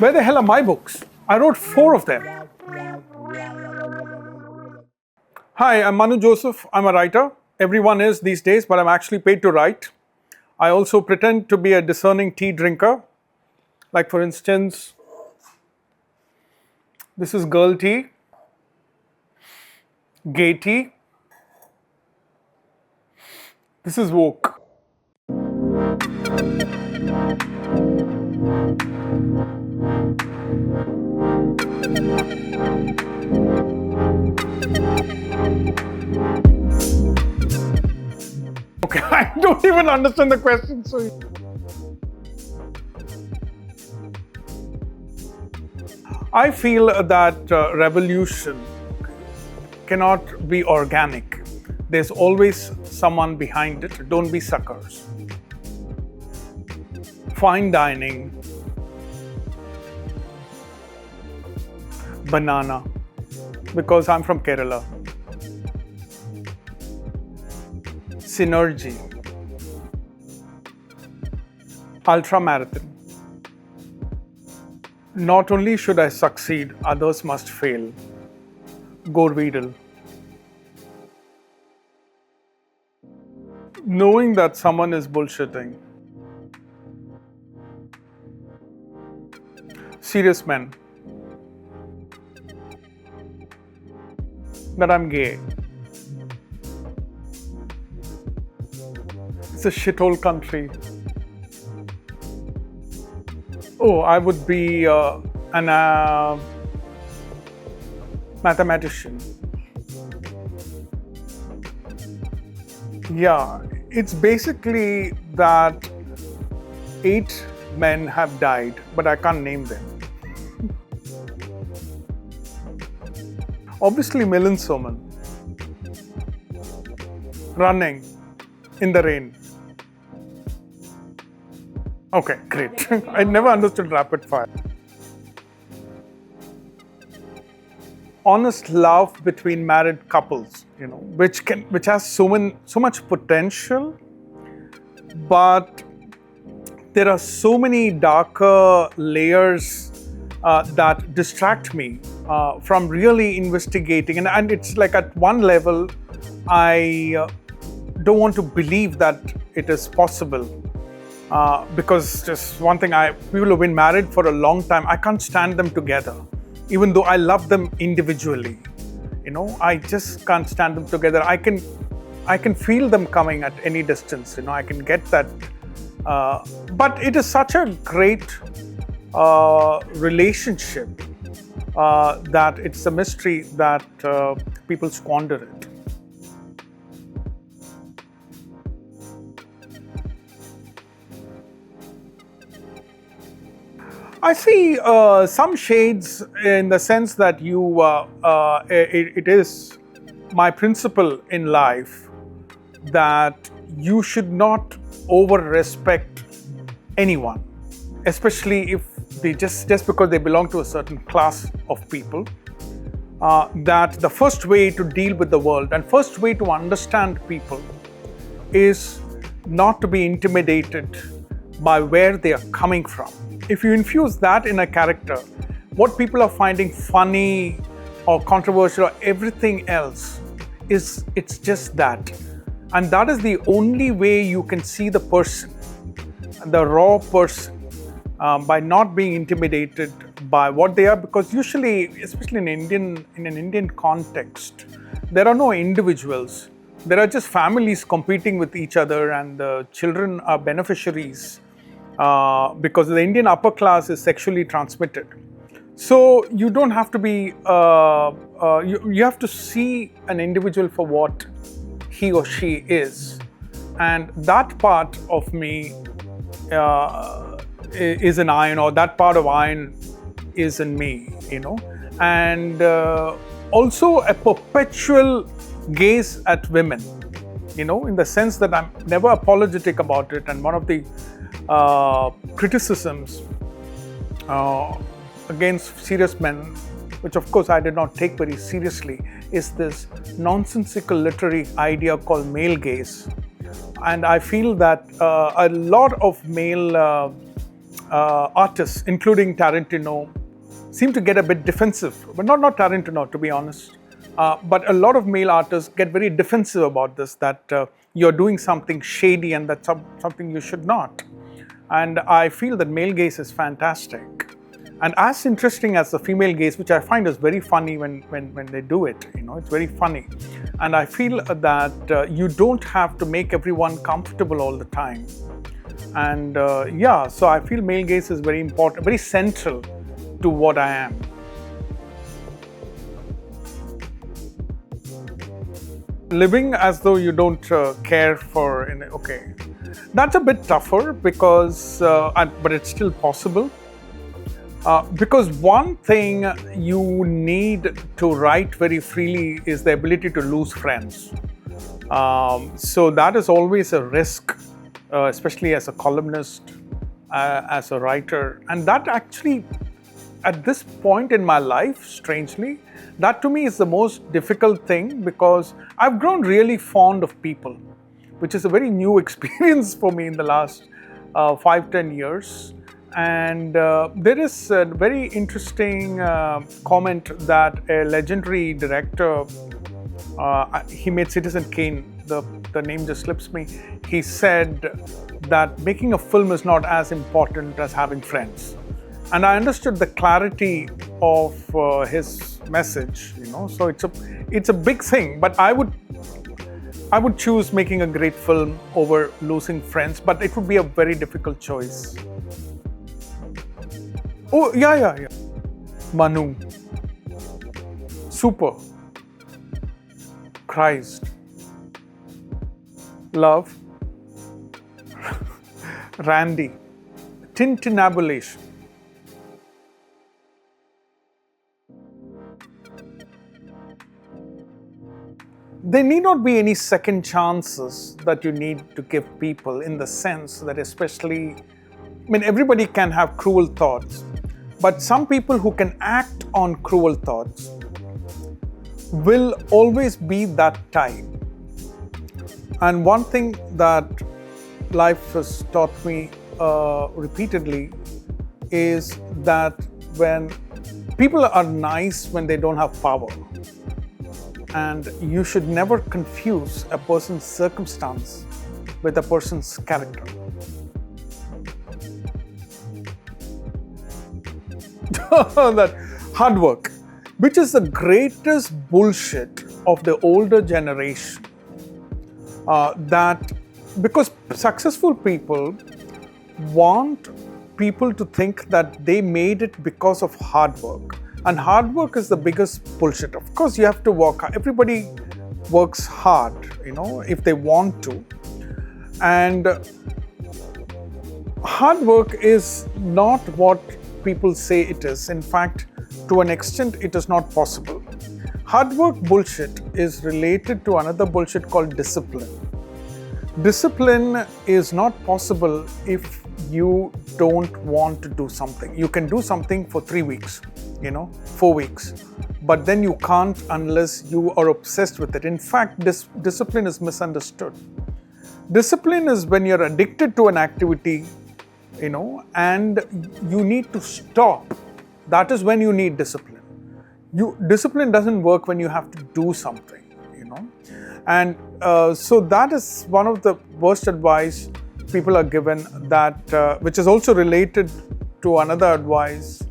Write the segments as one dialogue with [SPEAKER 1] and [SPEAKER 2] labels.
[SPEAKER 1] Where the hell are my books? I wrote 4 of them. Hi, I'm Manu Joseph. I'm a writer. Everyone is these days, but I'm actually paid to write. I also pretend to be a discerning tea drinker. Like, for instance, this is girl tea, gay tea. This is woke. Okay, I don't even understand the question. So, I feel that revolution cannot be organic. There's always someone behind it. Don't be suckers. Fine dining, banana, because I'm from Kerala. Synergy, ultra marathon. Not only should I succeed, others must fail. Go Weedle. Knowing that someone is bullshitting. Serious men. That I'm gay. It's a shithole country. Oh, I would be an mathematician. Yeah, it's basically that 8 men have died, but I can't name them. Obviously, Milan Soman. Running in the rain. Okay, great. I never understood rapid fire. Honest love between married couples, which has so much potential, but there are so many darker layers that distract me from really investigating. And it's like at one level, I don't want to believe that it is possible. Because just one thing, people who've been married for a long time, I can't stand them together. Even though I love them individually, I just can't stand them together. I can feel them coming at any distance. I can get that. But it is such a great relationship that it's a mystery that people squander it. I see some shades in the sense that it is my principle in life that you should not over-respect anyone, especially if they just because they belong to a certain class of people. That the first way to deal with the world and first way to understand people is not to be intimidated by where they are coming from. If you infuse that in a character, what people are finding funny or controversial or everything else it's just that. And that is the only way you can see the person, the raw person, by not being intimidated by what they are. Because usually, especially in an Indian context, there are no individuals. There are just families competing with each other, and the children are beneficiaries. Because the Indian upper class is sexually transmitted. So you don't have to be, you have to see an individual for what he or she is. And that part of me is an iron, or that part of iron is in me, And also a perpetual gaze at women, in the sense that I'm never apologetic about it. And one of the criticisms against serious men, which of course I did not take very seriously, is this nonsensical literary idea called male gaze. And I feel that a lot of male artists, including Tarantino, seem to get a bit defensive. But not Tarantino, to be honest. But a lot of male artists get very defensive about this, that you're doing something shady and that's something you should not. And I feel that male gaze is fantastic. And as interesting as the female gaze, which I find is very funny when they do it, it's very funny. And I feel that you don't have to make everyone comfortable all the time. And so I feel male gaze is very important, very central to what I am. Living as though you don't care for, okay, that's a bit tougher because, but it's still possible. Because one thing you need to write very freely is the ability to lose friends. So that is always a risk, especially as a columnist, as a writer. And that actually, at this point in my life, strangely, that to me is the most difficult thing, because I've grown really fond of people, which is a very new experience for me in the last 5-10 years. And there is a very interesting comment that a legendary director, he made Citizen Kane, the name just slips me. He said that making a film is not as important as having friends. And I understood the clarity of his message, so it's a big thing. But I would choose making a great film over losing friends, but it would be a very difficult choice. Oh, yeah. Manu. Super. Christ. Love. Randy. Tintinabulation. There need not be any second chances that you need to give people, in the sense that everybody can have cruel thoughts, but some people who can act on cruel thoughts will always be that type. And one thing that life has taught me repeatedly is that when people are nice when they don't have power, and you should never confuse a person's circumstance with a person's character. That hard work, which is the greatest bullshit of the older generation, because successful people want people to think that they made it because of hard work. And hard work is the biggest bullshit. Of course, you have to work hard. Everybody works hard, if they want to. And hard work is not what people say it is. In fact, to an extent, it is not possible. Hard work bullshit is related to another bullshit called discipline. Discipline is not possible if you don't want to do something. You can do something for 3 weeks, 4 weeks, but then you can't unless you are obsessed with it. In fact, discipline is misunderstood. Discipline is when you're addicted to an activity, and you need to stop. That is when you need discipline. Discipline doesn't work when you have to do something, And so that is one of the worst advice people are given, that which is also related to another advice,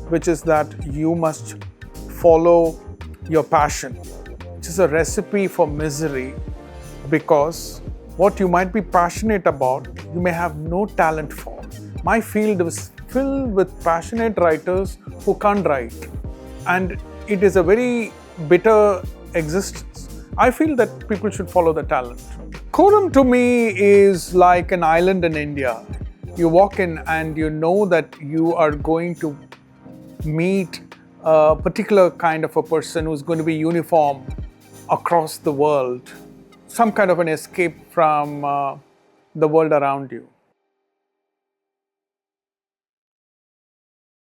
[SPEAKER 1] which is that you must follow your passion, which is a recipe for misery, because what you might be passionate about, you may have no talent for. My field is filled with passionate writers who can't write, and it is a very bitter existence. I feel that people should follow the talent. Quorum to me is like an island in India. You walk in and you know that you are going to meet a particular kind of a person who's going to be uniform across the world, some kind of an escape from the world around you.